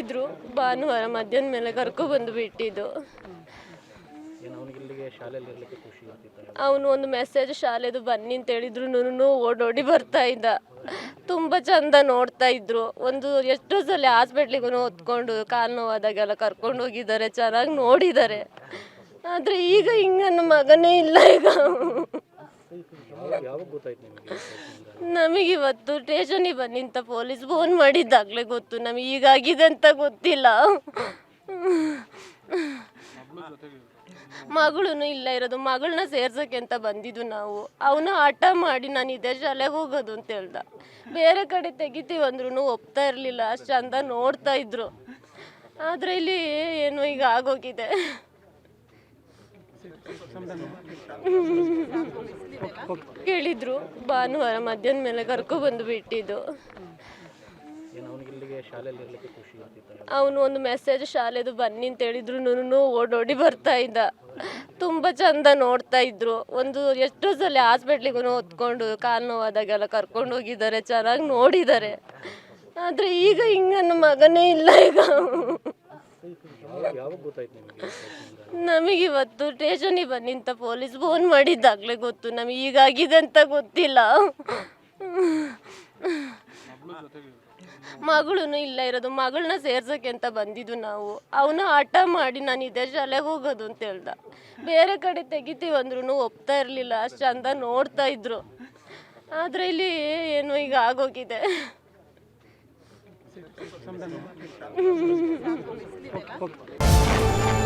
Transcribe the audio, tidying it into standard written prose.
ಕೇಳಿದ್ರು ಭಾನುವಾರ ಮಧ್ಯಾಹ್ನ ಮೇಲೆ ಕರ್ಕೊಬಂದು ಬಿಟ್ಟಿದ್ದು. ಅವನು ಒಂದು ಮೆಸೇಜ್ ಶಾಲೆದು ಬನ್ನಿ ಅಂತ ಹೇಳಿದ್ರು ಓಡೋಡಿ ಬರ್ತಾ ಇದ್ದ. ತುಂಬ ಚಂದ ನೋಡ್ತಾ ಇದ್ರು. ಒಂದು ಎಷ್ಟೋ ಸಲ ಹಾಸ್ಪಿಟ್ಲಿಗೂ ಹೊತ್ಕೊಂಡು ಕಾಲು ನೋವಾದಾಗೆಲ್ಲ ಕರ್ಕೊಂಡು ಹೋಗಿದ್ದಾರೆ, ಚೆನ್ನಾಗಿ ನೋಡಿದ್ದಾರೆ. ಆದರೆ ಈಗ ಹಿಂಗೆ ನನ್ನ ಮಗನೇ ಇಲ್ಲ. ಈಗ ನಮಗಿವತ್ತು ಸ್ಟೇಷನಿಗೆ ಬನ್ನಿ ಅಂತ ಪೊಲೀಸ್ ಫೋನ್ ಮಾಡಿದ್ದಾಗಲೇ ಗೊತ್ತು. ನಮಗೆ ಹೀಗಾಗಿದೆ ಅಂತ ಗೊತ್ತಿಲ್ಲ. ಮಗಳೂ ಇಲ್ಲ ಇರೋದು. ಮಗಳನ್ನ ಸೇರ್ಸೋಕ್ಕೆ ಅಂತ ಬಂದಿದ್ದು ನಾವು. ಅವನು ಹಠ ಮಾಡಿ ನಾನು ಇದೇ ಶಾಲೆಗೆ ಹೋಗೋದು ಅಂತ ಹೇಳ್ದ. ಬೇರೆ ಕಡೆ ತೆಗಿತೀವಿ ಅಂದ್ರೂ ಒಪ್ತಾ ಇರಲಿಲ್ಲ. ಅಷ್ಟು ಚಂದ ನೋಡ್ತಾ ಇದ್ರು. ಆದರೆ ಇಲ್ಲಿ ಏನೋ ಈಗ ಆಗೋಗಿದೆ. ಕೇಳಿದ್ರು ಭಾನುವಾರ ಮಧ್ಯಾಹ್ನ ಮೇಲೆ ಕರ್ಕೊಬಂದು ಬಿಟ್ಟಿದ್ದು. ಅವನು ಒಂದು ಮೆಸೇಜ್ ಶಾಲೆದು ಬನ್ನಿ ಅಂತ ಹೇಳಿದ್ರು ಓಡೋಡಿ ಬರ್ತಾ ಇದ್ದ. ತುಂಬ ಚಂದ ನೋಡ್ತಾ ಇದ್ರು. ಒಂದು ಎಷ್ಟೋ ಸಲ ಹಾಸ್ಪಿಟ್ಲಿಗೂ ಹೊತ್ಕೊಂಡು ಕಾಲು ನೋವಾದಾಗೆಲ್ಲ ಕರ್ಕೊಂಡು ಹೋಗಿದ್ದಾರೆ, ಚೆನ್ನಾಗಿ ನೋಡಿದ್ದಾರೆ. ಆದರೆ ಈಗ ಹಿಂಗೆ ನನ್ನ ಮಗನೇ ಇಲ್ಲ. ಈಗ ನಮಗಿವತ್ತು ಸ್ಟೇಷನಿಗೆ ಬನ್ನಿ ಅಂತ ಪೊಲೀಸ್ ಫೋನ್ ಮಾಡಿದ್ದಾಗಲೇ ಗೊತ್ತು. ನಮಗೆ ಹೀಗಾಗಿದೆ ಅಂತ ಗೊತ್ತಿಲ್ಲ. ಮಗಳೂ ಇಲ್ಲ ಇರೋದು. ಮಗಳನ್ನ ಸೇರ್ಸೋಕ್ಕೆ ಅಂತ ಬಂದಿದ್ದು ನಾವು. ಅವನು ಹಠ ಮಾಡಿ ನಾನು ಇದೇ ಶಾಲೆಗೆ ಹೋಗೋದು ಅಂತ ಹೇಳ್ದ. ಬೇರೆ ಕಡೆ ತೆಗಿತೀವಿ ಅಂದ್ರೂ ಒಪ್ತಾ ಇರಲಿಲ್ಲ. ಅಷ್ಟು ಚಂದ ನೋಡ್ತಾ ಇದ್ರು. ಆದರೆ ಇಲ್ಲಿ ಏನೋ ಈಗ ಆಗೋಗಿದೆ. Okay.